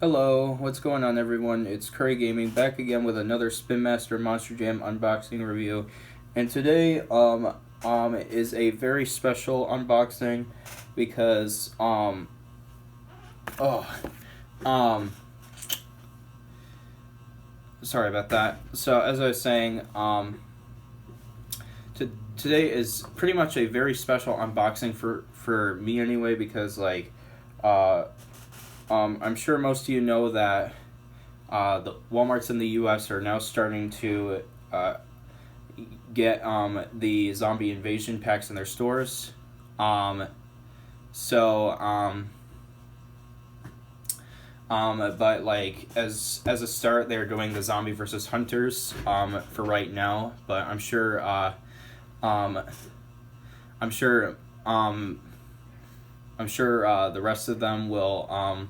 Hello, what's going on everyone? It's Curry Gaming back again with another Spin Master Monster Jam unboxing review. And today is a very special unboxing because sorry about that. So as I was saying, today is pretty much a very special unboxing for me anyway, because I'm sure most of you know that the Walmarts in the U.S. are now starting to get the zombie invasion packs in their stores. But like as a start, they're doing the zombie versus hunters for right now. But I'm sure the rest of them will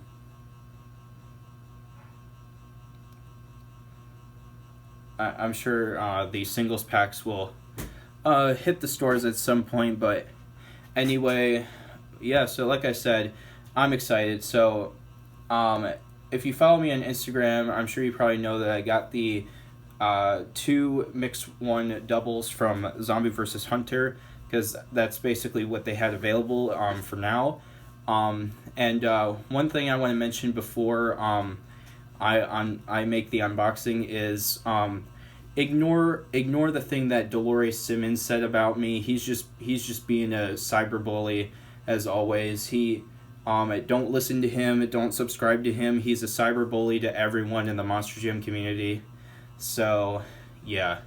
I'm sure the singles packs will hit the stores at some point. But anyway, yeah, so like I said, I'm excited. So if you follow me on Instagram, I'm sure you probably know that I got the 2 Mix 1 doubles from Zombie vs. Hunter, because that's basically what they had available for now. And one thing I want to mention before I make the unboxing is ignore the thing that Dolores Simmons said about me. He's just being a cyberbully as always. Don't listen to him, don't subscribe to him. He's a cyberbully to everyone in the Monster Jam community. So yeah.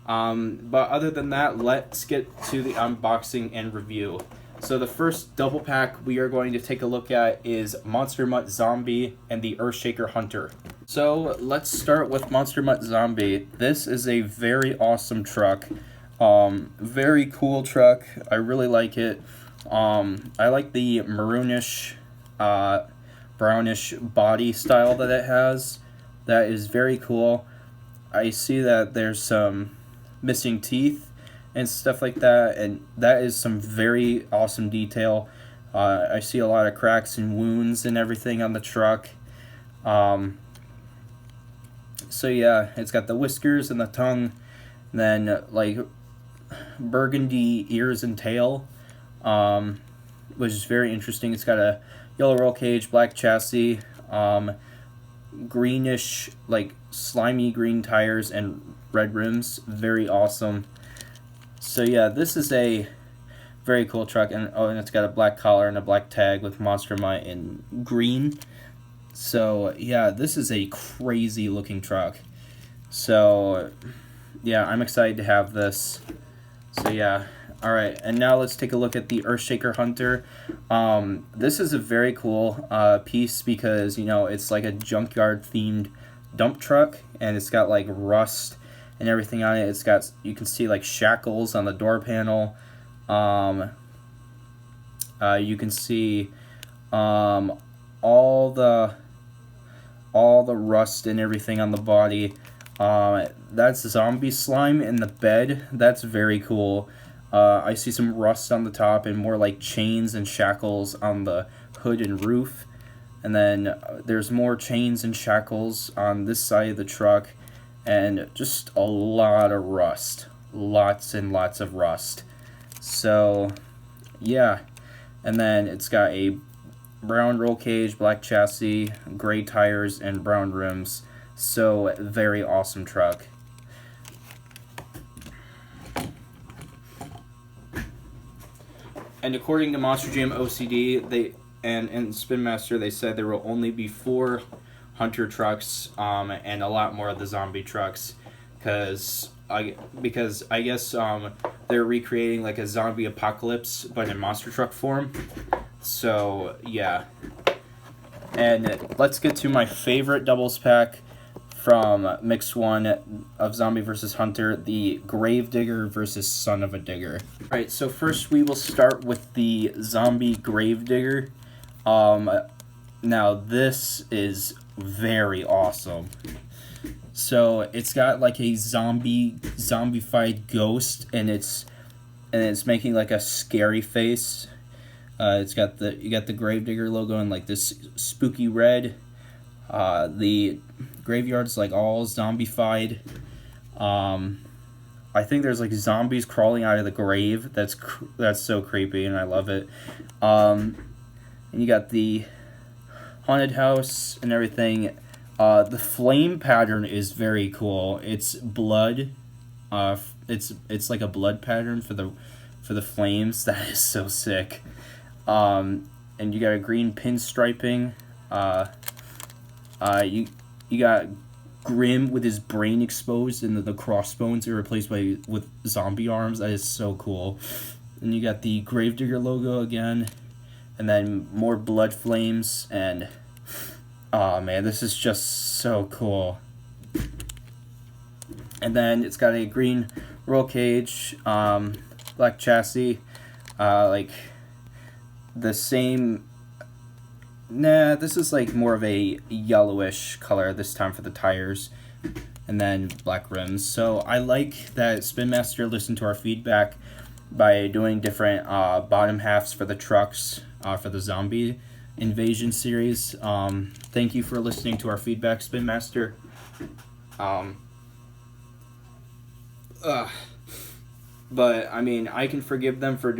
But other than that, let's get to the unboxing and review. So the first double pack we are going to take a look at is Monster Mutt Zombie and the Earthshaker Hunter. So let's start with Monster Mutt Zombie. This is a very awesome truck. Very cool truck. I really like it. I like the maroonish, brownish body style that it has. That is very cool. I see that there's some missing teeth and stuff like that, and that is some very awesome detail. I see a lot of cracks and wounds and everything on the truck. So yeah, it's got the whiskers and the tongue, and then like burgundy ears and tail, which is very interesting. It's got a yellow roll cage, black chassis, greenish, like slimy green tires and red rims. Very awesome. So yeah, this is a very cool truck, and it's got a black collar and a black tag with Monster Mutt in green. So yeah, this is a crazy looking truck. So yeah, I'm excited to have this. So yeah, alright, and now let's take a look at the Earthshaker Hunter. This is a very cool piece because, you know, it's like a junkyard themed dump truck, and it's got like rust and everything on it. It's got, you can see like shackles on the door panel. You can see all the rust and everything on the body. That's zombie slime in the bed. That's very cool. I see some rust on the top and more like chains and shackles on the hood and roof. And then there's more chains and shackles on this side of the truck. And just a lot of rust. Lots and lots of rust. So, yeah. And then it's got a brown roll cage, black chassis, gray tires, and brown rims. So, very awesome truck. And according to Monster Jam OCD, and Spin Master, they said there will only be 4 Hunter trucks, and a lot more of the zombie trucks, because I guess they're recreating like a zombie apocalypse but in monster truck form. So yeah, and let's get to my favorite doubles pack from Mix 1 of Zombie vs. Hunter, the Gravedigger versus Son of a Digger. Alright, so first we will start with the Zombie Gravedigger. Now this is very awesome. So it's got like a zombified ghost, and it's making like a scary face. You got the Gravedigger logo in like this spooky red. The graveyard's like all zombified. I think there's like zombies crawling out of the grave. That's so creepy, and I love it. And you got the haunted house and everything. The flame pattern is very cool. It's blood. It's like a blood pattern for the flames. That is so sick. And you got a green pinstriping. You got Grim with his brain exposed and the crossbones are replaced with zombie arms. That is so cool. And you got the Gravedigger logo again, and then more blood flames, and oh man, this is just so cool. And then it's got a green roll cage, black chassis, like the same. Nah, this is like more of a yellowish color this time for the tires, and then black rims. So I like that Spin Master listened to our feedback by doing different bottom halves for the trucks for the zombie invasion series. Thank you for listening to our feedback, Spin Master. But I mean, I can forgive them for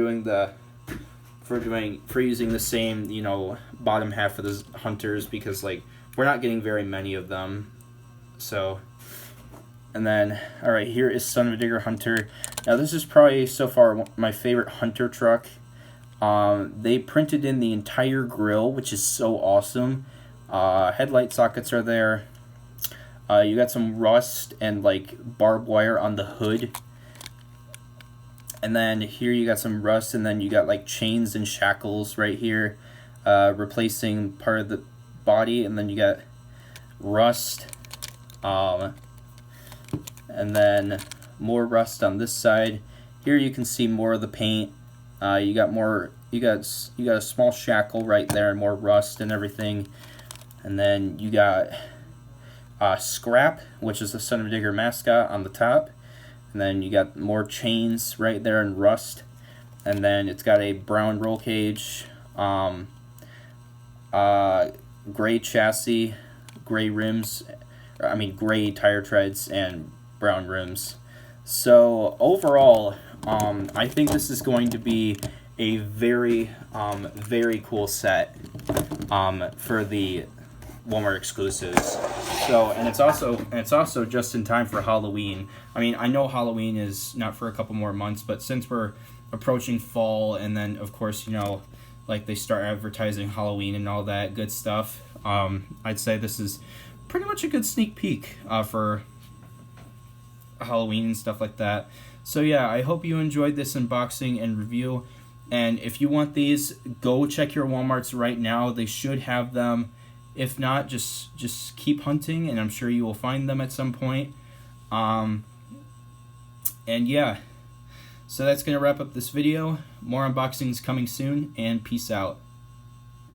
using the same, you know, bottom half for the hunters, because like we're not getting very many of them. So, and then all right, here is SMMJ Hunter. Now this is probably so far my favorite hunter truck. They printed in the entire grill, which is so awesome. Headlight sockets are there. You got some rust and like barbed wire on the hood. And then here you got some rust, and then you got like chains and shackles right here, replacing part of the body, and then you got rust, and then more rust on this side. Here you can see more of the paint. You got a small shackle right there, and more rust and everything. And then you got Scrap, which is the Son of Digger mascot on the top. And then you got more chains right there and rust. And then it's got a brown roll cage, gray chassis, gray rims, gray tire treads, and brown rims. So overall, I think this is going to be a very, very cool set for the Walmart exclusives. So, and it's also just in time for Halloween. I mean, I know Halloween is not for a couple more months, but since we're approaching fall, and then of course, you know, like they start advertising Halloween and all that good stuff, I'd say this is pretty much a good sneak peek for Halloween and stuff like that. So yeah, I hope you enjoyed this unboxing and review. And if you want these, go check your Walmarts right now. They should have them. If not, just keep hunting, and I'm sure you will find them at some point. And yeah, so that's going to wrap up this video. More unboxings coming soon, and peace out.